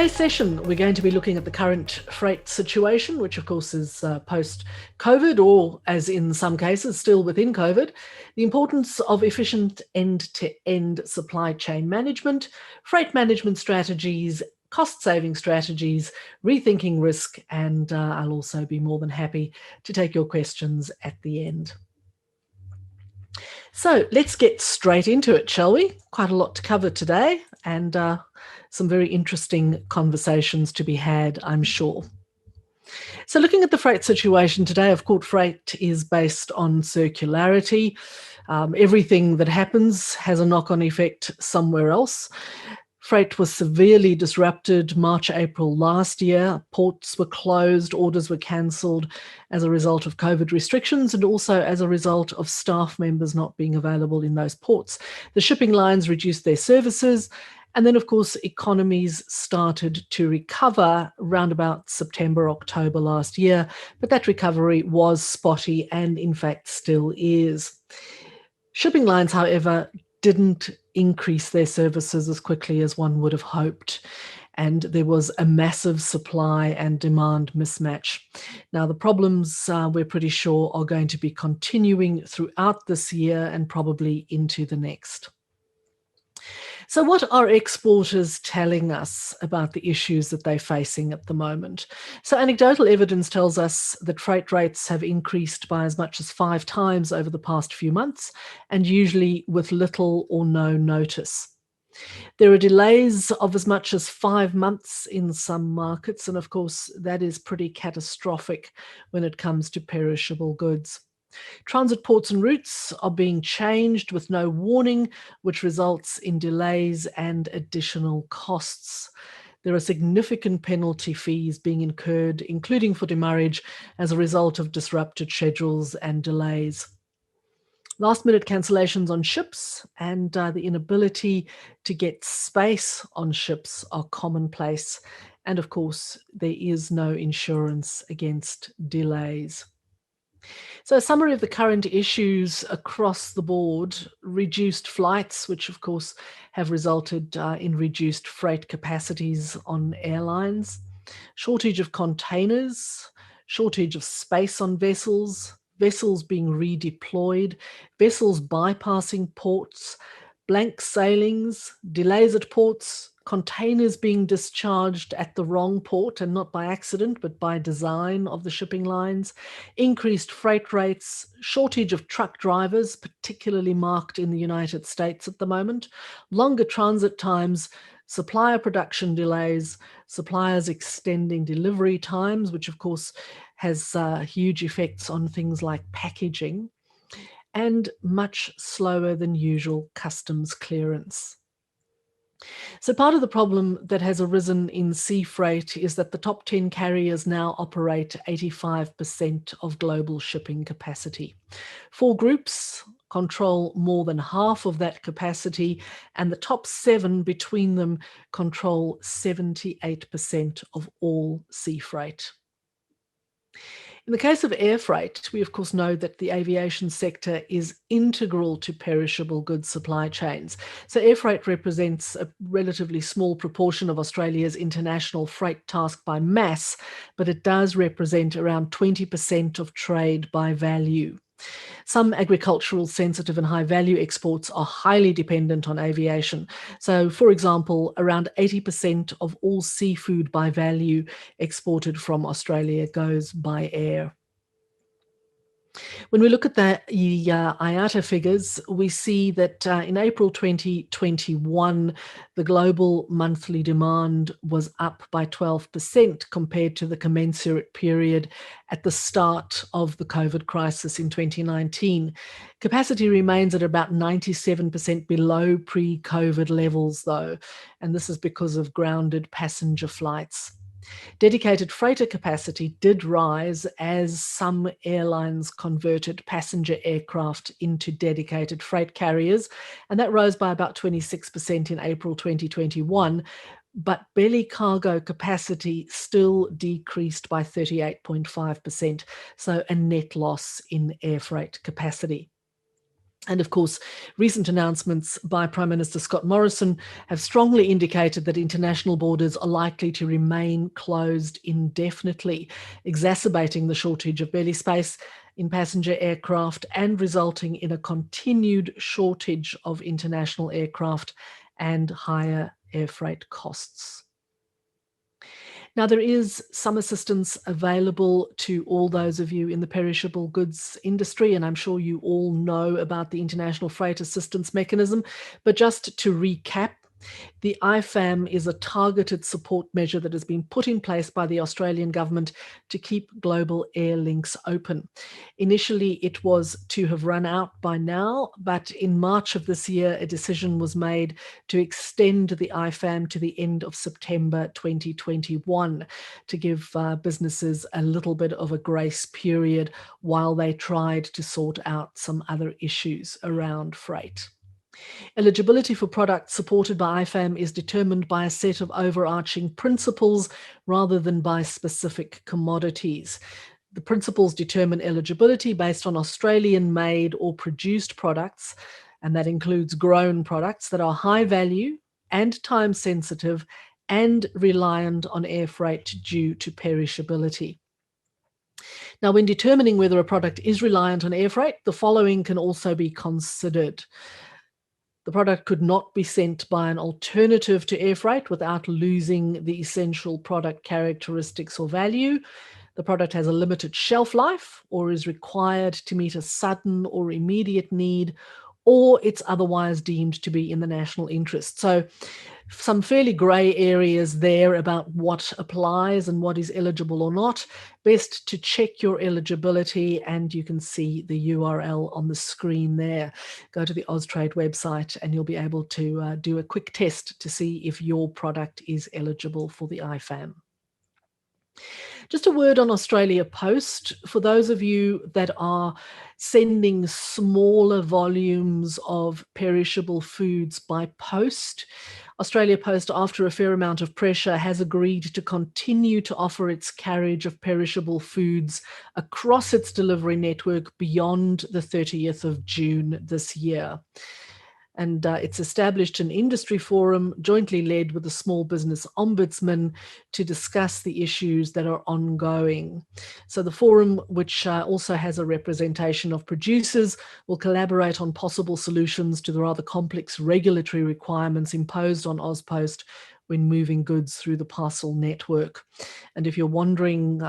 today's session, we're going to be looking at the current freight situation, which of course is post-COVID, or as in some cases, still within COVID, the importance of efficient end-to-end supply chain management, freight management strategies, cost-saving strategies, rethinking risk, and I'll also be more than happy to take your questions at the end. So let's get straight into it, shall we? Quite a lot to cover today, and some very interesting conversations to be had, I'm sure. So looking at the freight situation today, of course, freight is based on circularity. Everything that happens has a knock-on effect somewhere else. Freight was severely disrupted March, April last year. Ports were closed, orders were cancelled as a result of COVID restrictions and also as a result of staff members not being available in those ports. The shipping lines reduced their services, and then, of course, economies started to recover around about September, October last year, but that recovery was spotty and, in fact, still is. Shipping lines, however, didn't increase their services as quickly as one would have hoped, and there was a massive supply and demand mismatch. Now, the problems we're pretty sure are going to be continuing throughout this year and probably into the next. So what are exporters telling us about the issues that they're facing at the moment? So anecdotal evidence tells us that freight rates have increased by as much as 5 times over the past few months, and usually with little or no notice. There are delays of as much as 5 months in some markets, and of course that is pretty catastrophic when it comes to perishable goods. Transit ports and routes are being changed with no warning, which results in delays and additional costs. There are significant penalty fees being incurred, including for demurrage, as a result of disrupted schedules and delays. Last-minute cancellations on ships and the inability to get space on ships are commonplace. And of course, there is no insurance against delays. So a summary of the current issues across the board: reduced flights, which of course have resulted in reduced freight capacities on airlines, shortage of containers, shortage of space on vessels, vessels being redeployed, vessels bypassing ports, blank sailings, delays at ports, containers being discharged at the wrong port, and not by accident, but by design of the shipping lines, increased freight rates, shortage of truck drivers, particularly marked in the United States at the moment, longer transit times, supplier production delays, suppliers extending delivery times, which of course has huge effects on things like packaging, and much slower than usual customs clearance. So part of the problem that has arisen in sea freight is that the top 10 carriers now operate 85% of global shipping capacity. 4 groups control more than half of that capacity, and the top 7 between them control 78% of all sea freight. In the case of air freight, we of course know that the aviation sector is integral to perishable goods supply chains. So air freight represents a relatively small proportion of Australia's international freight task by mass, but it does represent around 20% of trade by value. Some agricultural, sensitive and high-value exports are highly dependent on aviation. So, for example, around 80% of all seafood by value exported from Australia goes by air. When we look at the IATA figures, we see that in April 2021, the global monthly demand was up by 12% compared to the commensurate period at the start of the COVID crisis in 2019. Capacity remains at about 97% below pre-COVID levels, though, and this is because of grounded passenger flights. Dedicated freighter capacity did rise as some airlines converted passenger aircraft into dedicated freight carriers, and that rose by about 26% in April 2021, but belly cargo capacity still decreased by 38.5%, so a net loss in air freight capacity. And of course, recent announcements by Prime Minister Scott Morrison have strongly indicated that international borders are likely to remain closed indefinitely, exacerbating the shortage of belly space in passenger aircraft and resulting in a continued shortage of international aircraft and higher air freight costs. Now, there is some assistance available to all those of you in the perishable goods industry, and I'm sure you all know about the International Freight Assistance Mechanism. But just to recap, the IFAM is a targeted support measure that has been put in place by the Australian government to keep global air links open. Initially, it was to have run out by now, but in March of this year, a decision was made to extend the IFAM to the end of September 2021 to give businesses a little bit of a grace period while they tried to sort out some other issues around freight. Eligibility for products supported by IFAM is determined by a set of overarching principles rather than by specific commodities. The principles determine eligibility based on Australian-made or produced products, and that includes grown products that are high value and time sensitive and reliant on air freight due to perishability. Now, when determining whether a product is reliant on air freight, the following can also be considered. The product could not be sent by an alternative to air freight without losing the essential product characteristics or value. The product has a limited shelf life or is required to meet a sudden or immediate need, or it's otherwise deemed to be in the national interest. So some fairly grey areas there about what applies and what is eligible or not. Best to check your eligibility, and you can see the URL on the screen there. Go to the Austrade website and you'll be able to do a quick test to see if your product is eligible for the IFAM. Just a word on Australia Post. For those of you that are sending smaller volumes of perishable foods by post, Australia Post, after a fair amount of pressure, has agreed to continue to offer its carriage of perishable foods across its delivery network beyond the 30th of June this year. And it's established an industry forum jointly led with the Small Business Ombudsman to discuss the issues that are ongoing. So the forum, which also has a representation of producers, will collaborate on possible solutions to the rather complex regulatory requirements imposed on AusPost when moving goods through the parcel network. And if you're wondering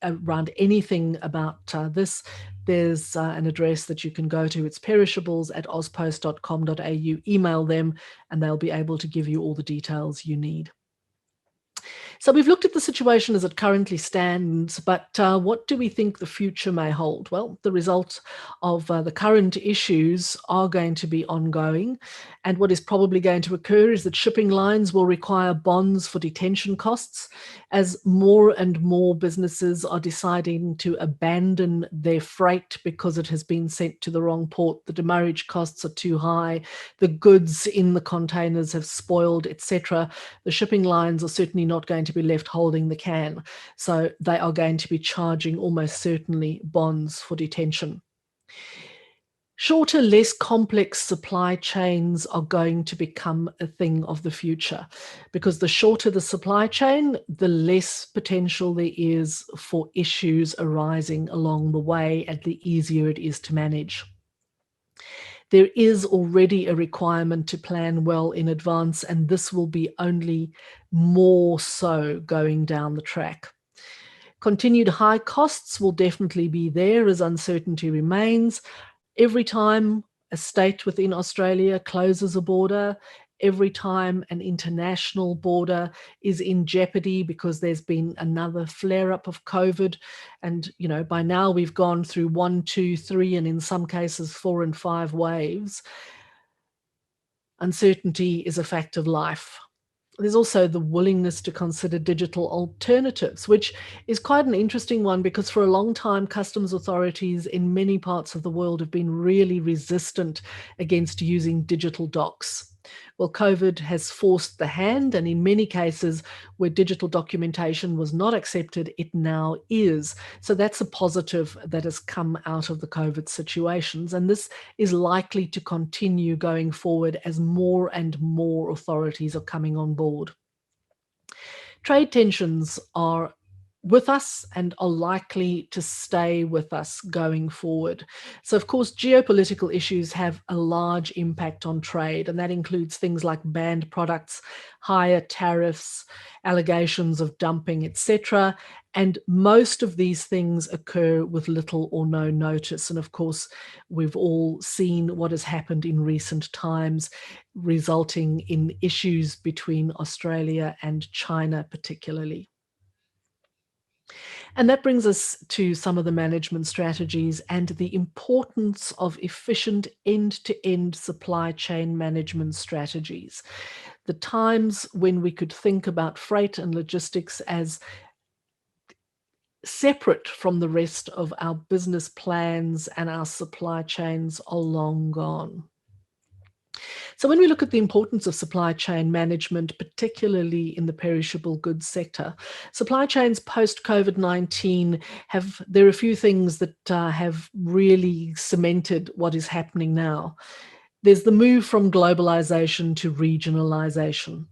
around anything about this, there's an address that you can go to. It's perishables@auspost.com.au. Email them and they'll be able to give you all the details you need. So we've looked at the situation as it currently stands, but what do we think the future may hold? Well, the results of the current issues are going to be ongoing, and what is probably going to occur is that shipping lines will require bonds for detention costs as more and more businesses are deciding to abandon their freight because it has been sent to the wrong port. The demurrage costs are too high, the goods in the containers have spoiled, etc. The shipping lines are certainly not going to be left holding the can. So they are going to be charging almost certainly bonds for detention. Shorter, less complex supply chains are going to become a thing of the future, because the shorter the supply chain, the less potential there is for issues arising along the way and the easier it is to manage. There is already a requirement to plan well in advance, and this will be only more so going down the track. Continued high costs will definitely be there as uncertainty remains. Every time a state within Australia closes a border, every time an international border is in jeopardy because there's been another flare-up of COVID, and by now we've gone through 1, 2, 3, and in some cases 4 and 5 waves. Uncertainty is a fact of life. There's also the willingness to consider digital alternatives, which is quite an interesting one, because for a long time, customs authorities in many parts of the world have been really resistant against using digital docs. Well, COVID has forced the hand, and in many cases where digital documentation was not accepted, it now is. So that's a positive that has come out of the COVID situations, and this is likely to continue going forward as more and more authorities are coming on board. Trade tensions are with us and are likely to stay with us going forward. So, of course, geopolitical issues have a large impact on trade, and that includes things like banned products, higher tariffs, allegations of dumping, etc. And most of these things occur with little or no notice. And of course, we've all seen what has happened in recent times, resulting in issues between Australia and China, particularly. And that brings us to some of the management strategies and the importance of efficient end-to-end supply chain management strategies. The times when we could think about freight and logistics as separate from the rest of our business plans and our supply chains are long gone. So when we look at the importance of supply chain management, particularly in the perishable goods sector, supply chains post-COVID-19 there are a few things that have really cemented what is happening now. There's the move from globalization to regionalization.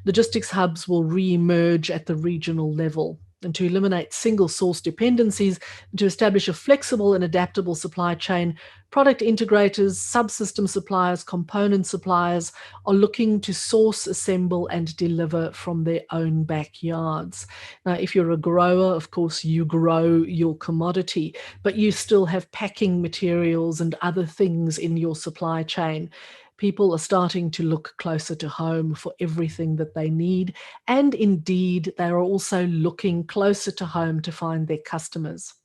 Logistics hubs will re-emerge at the regional level. And to eliminate single source dependencies and to establish a flexible and adaptable supply chain, product integrators, subsystem suppliers, component suppliers are looking to source, assemble, and deliver from their own backyards. Now, if you're a grower, of course, you grow your commodity, but you still have packing materials and other things in your supply chain. People are starting to look closer to home for everything that they need. And indeed, they are also looking closer to home to find their customers.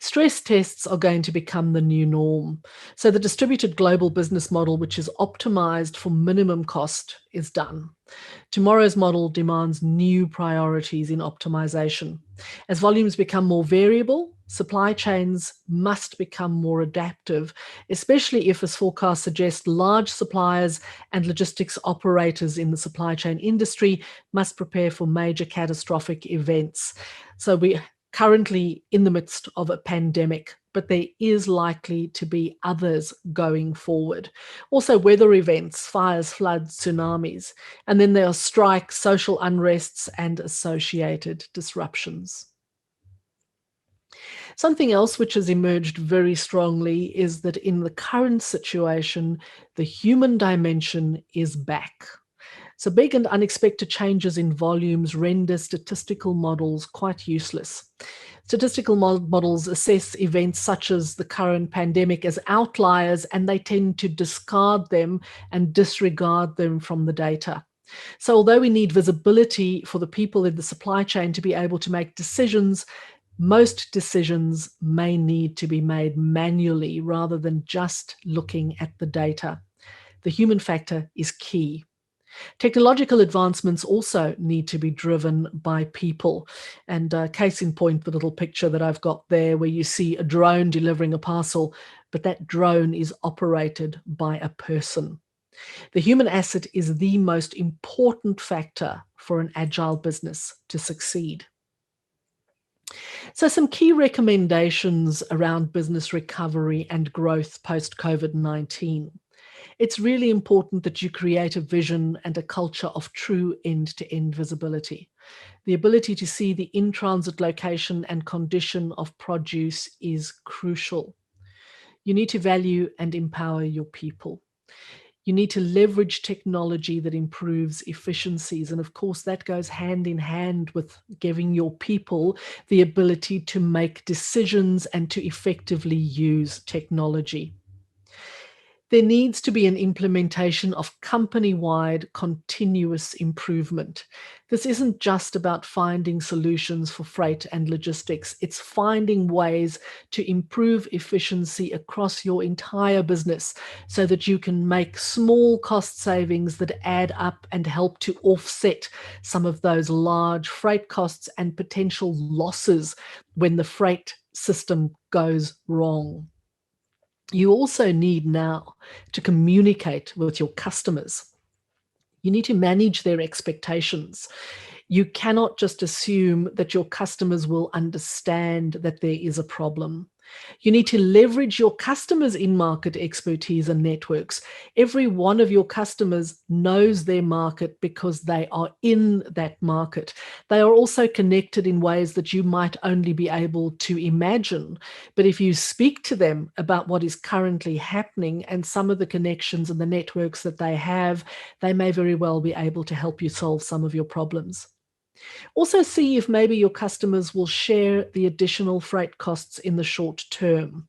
Stress tests are going to become the new norm. So the distributed global business model, which is optimized for minimum cost, is done. Tomorrow's model demands new priorities in optimization. As volumes become more variable, supply chains must become more adaptive, especially if, as forecasts suggest, large suppliers and logistics operators in the supply chain industry must prepare for major catastrophic events. So we currently in the midst of a pandemic, but there is likely to be others going forward. Also, weather events, fires, floods, tsunamis, and then there are strikes, social unrests, and associated disruptions. Something else which has emerged very strongly is that in the current situation, the human dimension is back. So big and unexpected changes in volumes render statistical models quite useless. Statistical models assess events such as the current pandemic as outliers, and they tend to discard them and disregard them from the data. So although we need visibility for the people in the supply chain to be able to make decisions, most decisions may need to be made manually rather than just looking at the data. The human factor is key. Technological advancements also need to be driven by people. And case in point, the little picture that I've got there where you see a drone delivering a parcel, but that drone is operated by a person. The human asset is the most important factor for an agile business to succeed. So some key recommendations around business recovery and growth post-COVID-19. It's really important that you create a vision and a culture of true end-to-end visibility. The ability to see the in-transit location and condition of produce is crucial. You need to value and empower your people. You need to leverage technology that improves efficiencies. And of course, that goes hand in hand with giving your people the ability to make decisions and to effectively use technology. There needs to be an implementation of company-wide continuous improvement. This isn't just about finding solutions for freight and logistics. It's finding ways to improve efficiency across your entire business so that you can make small cost savings that add up and help to offset some of those large freight costs and potential losses when the freight system goes wrong. You also need now to communicate with your customers. You need to manage their expectations. You cannot just assume that your customers will understand that there is a problem. You need to leverage your customers' in-market expertise and networks. Every one of your customers knows their market because they are in that market. They are also connected in ways that you might only be able to imagine. But if you speak to them about what is currently happening and some of the connections and the networks that they have, they may very well be able to help you solve some of your problems. Also see if maybe your customers will share the additional freight costs in the short term.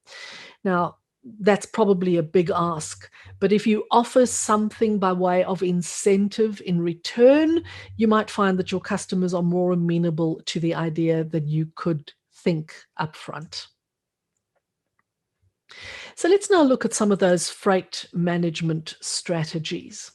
Now, that's probably a big ask, but if you offer something by way of incentive in return, you might find that your customers are more amenable to the idea than you could think upfront. So let's now look at some of those freight management strategies.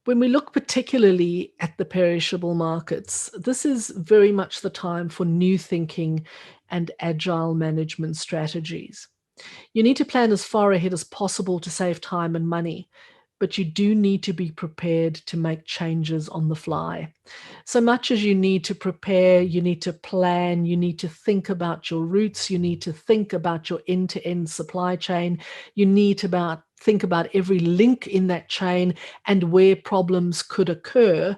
When we look particularly at the perishable markets, this is very much the time for new thinking and agile management strategies. You need to plan as far ahead as possible to save time and money, but you do need to be prepared to make changes on the fly. So much as you need to prepare, you need to plan, you need to think about your routes, you need to think about your end-to-end supply chain, you need to think about every link in that chain and where problems could occur.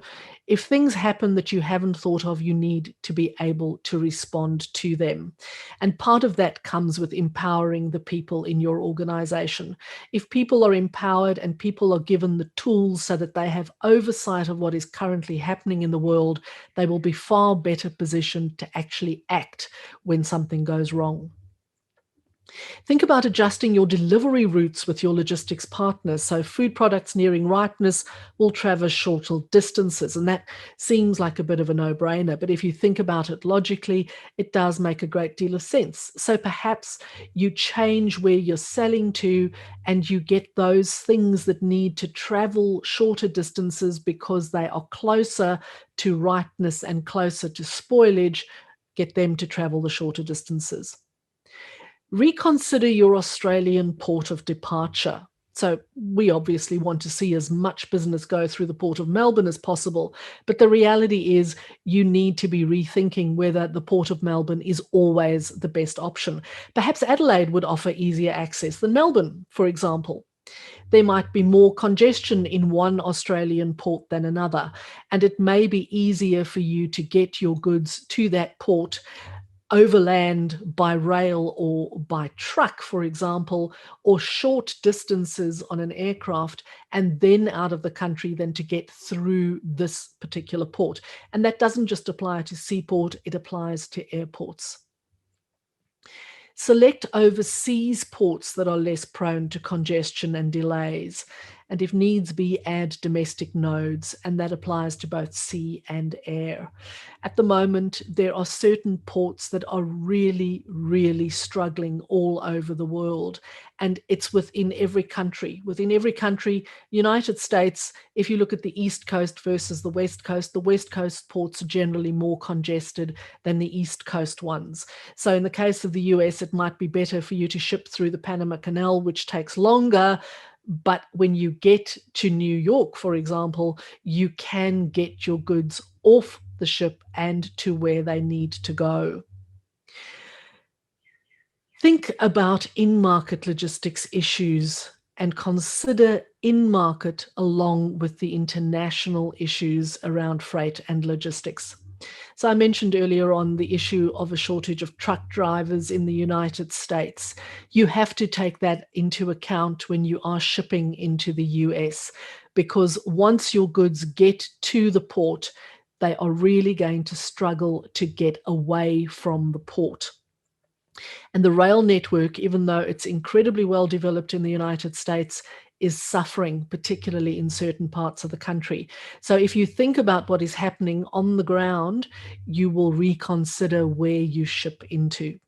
If things happen that you haven't thought of, you need to be able to respond to them. And part of that comes with empowering the people in your organization. If people are empowered and people are given the tools so that they have oversight of what is currently happening in the world, they will be far better positioned to actually act when something goes wrong. Think about adjusting your delivery routes with your logistics partners. So food products nearing ripeness will traverse shorter distances. And that seems like a bit of a no-brainer. But if you think about it logically, it does make a great deal of sense. So perhaps you change where you're selling to and you get those things that need to travel shorter distances because they are closer to ripeness and closer to spoilage, get them to travel the shorter distances. Reconsider your Australian port of departure. So we obviously want to see as much business go through the port of Melbourne as possible, but the reality is you need to be rethinking whether the port of Melbourne is always the best option. Perhaps Adelaide would offer easier access than Melbourne, for example. There might be more congestion in one Australian port than another, and it may be easier for you to get your goods to that port overland by rail or by truck, for example, or short distances on an aircraft and then out of the country than to get through this particular port. And that doesn't just apply to seaport, it applies to airports. Select overseas ports that are less prone to congestion and delays. And if needs be, add domestic nodes, and that applies to both sea and air. At the moment, there are certain ports that are really, really struggling all over the world, and it's within every country. Within every country, United States, if you look at the East Coast versus the West Coast ports are generally more congested than the East Coast ones. So in the case of the US, it might be better for you to ship through the Panama Canal, which takes longer. But when you get to New York, for example, you can get your goods off the ship and to where they need to go. Think about in-market logistics issues and consider in-market along with the international issues around freight and logistics. So I mentioned earlier on the issue of a shortage of truck drivers in the United States. You have to take that into account when you are shipping into the US, because once your goods get to the port, they are really going to struggle to get away from the port. And the rail network, even though it's incredibly well developed in the United States, is suffering, particularly in certain parts of the country. So if you think about what is happening on the ground, you will reconsider where you ship into.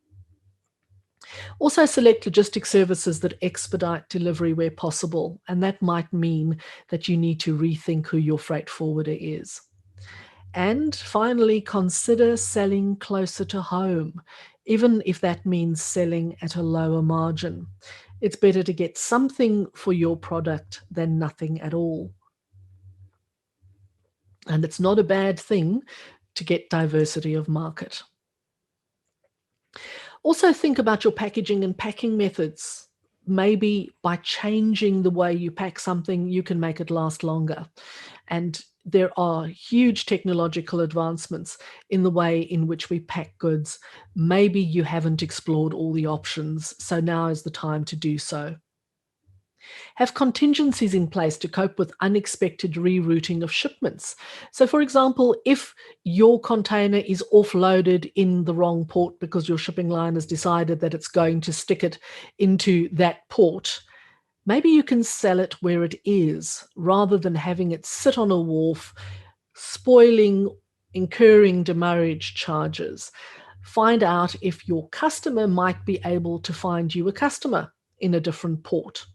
Also select logistics services that expedite delivery where possible, and that might mean that you need to rethink who your freight forwarder is. And finally, consider selling closer to home. even if that means selling at a lower margin. It's better to get something for your product than nothing at all. And it's not a bad thing to get diversity of market. Also think about your packaging and packing methods. Maybe by changing the way you pack something, you can make it last longer. And there are huge technological advancements in the way in which we pack goods. Maybe you haven't explored all the options, so now is the time to do so. Have contingencies in place to cope with unexpected rerouting of shipments. So, for example, if your container is offloaded in the wrong port because your shipping line has decided that it's going to stick it into that port, maybe you can sell it where it is rather than having it sit on a wharf, spoiling, incurring demurrage charges. Find out if your customer might be able to find you a customer in a different port.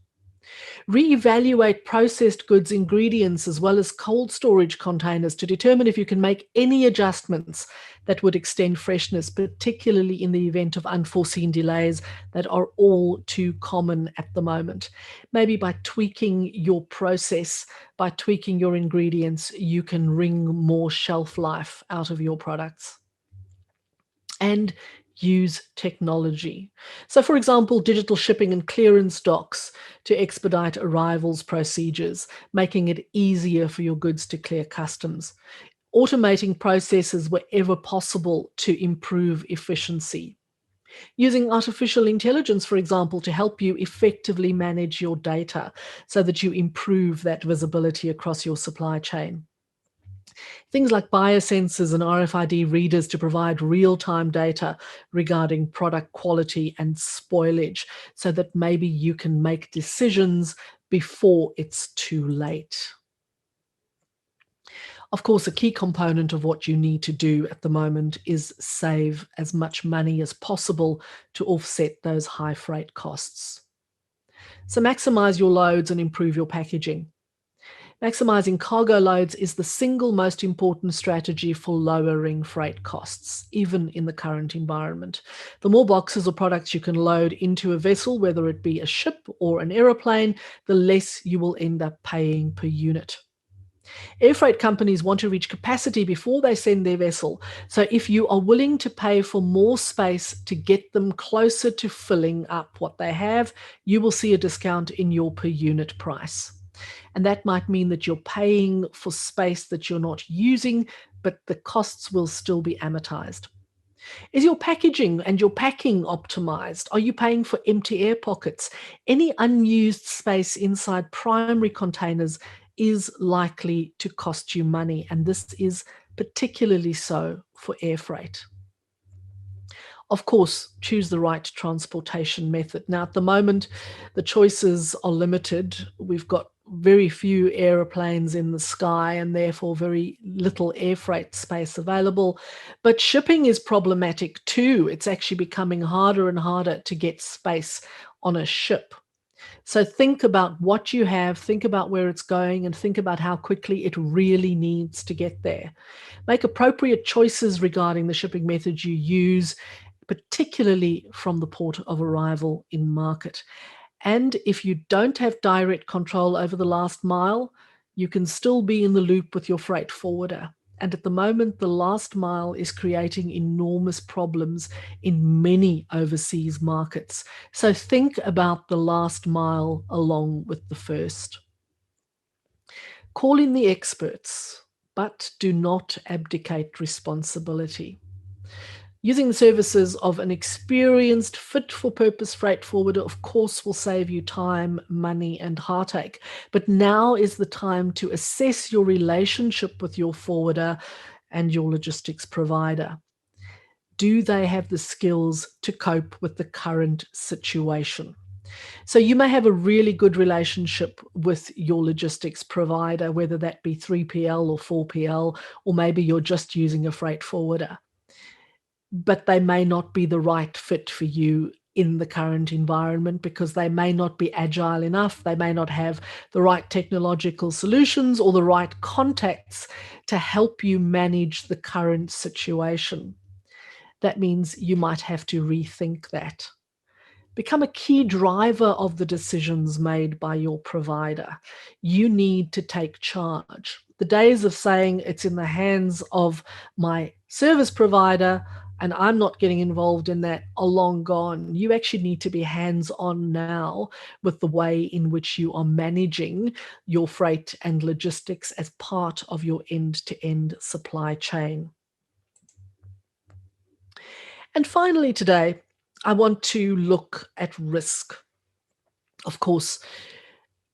Reevaluate processed goods ingredients as well as cold storage containers to determine if you can make any adjustments that would extend freshness, particularly in the event of unforeseen delays that are all too common at the moment. Maybe by tweaking your process, by tweaking your ingredients, you can wring more shelf life out of your products. And use technology. So, for example, digital shipping and clearance docks to expedite arrivals procedures, making it easier for your goods to clear customs. Automating processes wherever possible to improve efficiency. Using artificial intelligence, for example, to help you effectively manage your data so that you improve that visibility across your supply chain. Things like biosensors and RFID readers to provide real-time data regarding product quality and spoilage so that maybe you can make decisions before it's too late. Of course, a key component of what you need to do at the moment is save as much money as possible to offset those high freight costs. So maximize your loads and improve your packaging. Maximizing cargo loads is the single most important strategy for lowering freight costs, even in the current environment. The more boxes or products you can load into a vessel, whether it be a ship or an aeroplane, the less you will end up paying per unit. Air freight companies want to reach capacity before they send their vessel. So if you are willing to pay for more space to get them closer to filling up what they have, you will see a discount in your per unit price. And that might mean that you're paying for space that you're not using, but the costs will still be amortized. Is your packaging and your packing optimized? Are you paying for empty air pockets? Any unused space inside primary containers is likely to cost you money, and this is particularly so for air freight. Of course, choose the right transportation method. Now, at the moment, the choices are limited. We've got very few aeroplanes in the sky and therefore very little air freight space available. But shipping is problematic too. It's actually becoming harder and harder to get space on a ship. So think about what you have, think about where it's going, and think about how quickly it really needs to get there. Make appropriate choices regarding the shipping method you use, particularly from the port of arrival in market. And if you don't have direct control over the last mile, you can still be in the loop with your freight forwarder. And at the moment, the last mile is creating enormous problems in many overseas markets. So think about the last mile along with the first. Call in the experts, but do not abdicate responsibility. Using the services of an experienced, fit-for-purpose freight forwarder, of course, will save you time, money, and heartache. But now is the time to assess your relationship with your forwarder and your logistics provider. Do they have the skills to cope with the current situation? So you may have a really good relationship with your logistics provider, whether that be 3PL or 4PL, or maybe you're just using a freight forwarder. But they may not be the right fit for you in the current environment because they may not be agile enough. They may not have the right technological solutions or the right contacts to help you manage the current situation. that means you might have to rethink that. Become a key driver of the decisions made by your provider. You need to take charge. The days of saying it's in the hands of my service provider and I'm not getting involved in that are long gone. You actually need to be hands-on now with the way in which you are managing your freight and logistics as part of your end-to-end supply chain. And finally today, I want to look at risk. Of course,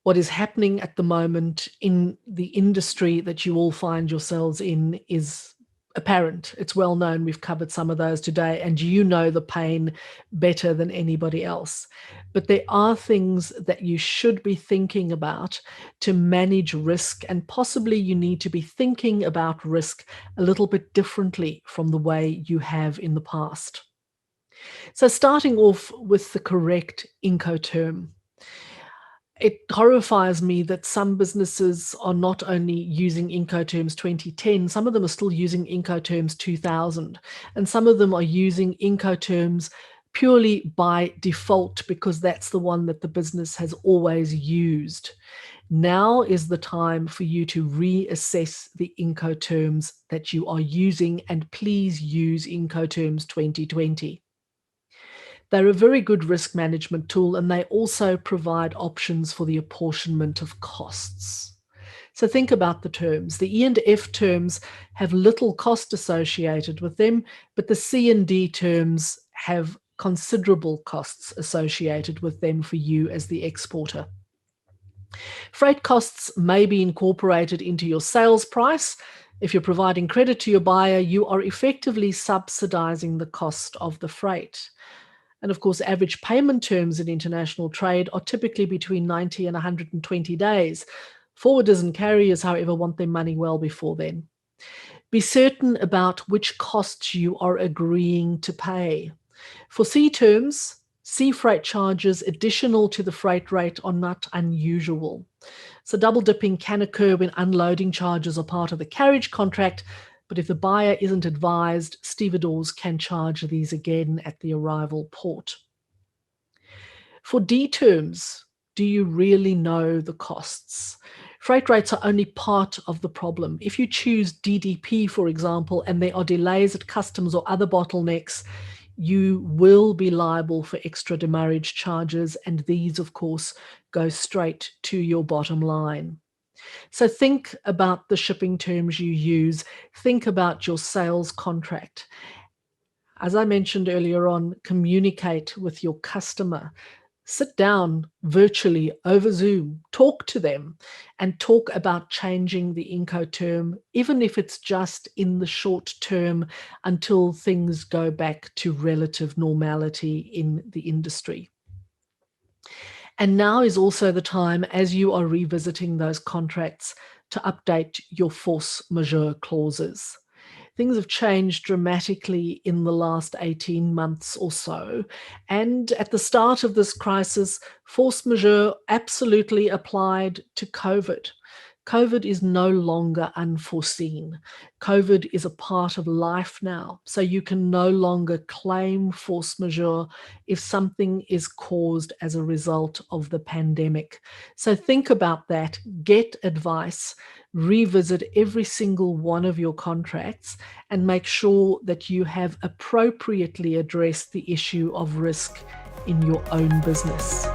what is happening at the moment in the industry that you all find yourselves in is apparent. It's well known. We've covered some of those today, and you know the pain better than anybody else. But there are things that you should be thinking about to manage risk, and possibly you need to be thinking about risk a little bit differently from the way you have in the past. So starting off with the correct Incoterm. It horrifies me that some businesses are not only using Incoterms 2010, some of them are still using Incoterms 2000, and some of them are using Incoterms purely by default because that's the one that the business has always used. Now is the time for you to reassess the Incoterms that you are using, and please use Incoterms 2020. They're a very good risk management tool, and they also provide options for the apportionment of costs. So think about the terms. The E and F terms have little cost associated with them, but the C and D terms have considerable costs associated with them for you as the exporter. Freight costs may be incorporated into your sales price. If you're providing credit to your buyer, you are effectively subsidizing the cost of the freight. And of course, average payment terms in international trade are typically between 90 and 120 days. Forwarders and carriers, however, want their money well before then. Be certain about which costs you are agreeing to pay. For sea terms, sea freight charges additional to the freight rate are not unusual. So double dipping can occur when unloading charges are part of the carriage contract, but if the buyer isn't advised, stevedores can charge these again at the arrival port. For D terms, do you really know the costs? Freight rates are only part of the problem. If you choose DDP, for example, and there are delays at customs or other bottlenecks, you will be liable for extra demurrage charges, and these, of course, go straight to your bottom line. So think about the shipping terms you use. Think about your sales contract. As I mentioned earlier on, communicate with your customer. Sit down virtually over Zoom, talk to them, and talk about changing the Incoterm, even if it's just in the short term until things go back to relative normality in the industry. And now is also the time, as you are revisiting those contracts, to update your force majeure clauses. Things have changed dramatically in the last 18 months or so. And at the start of this crisis, force majeure absolutely applied to COVID. COVID is no longer unforeseen. COVID is a part of life now. So you can no longer claim force majeure if something is caused as a result of the pandemic. So think about that, get advice, revisit every single one of your contracts, and make sure that you have appropriately addressed the issue of risk in your own business.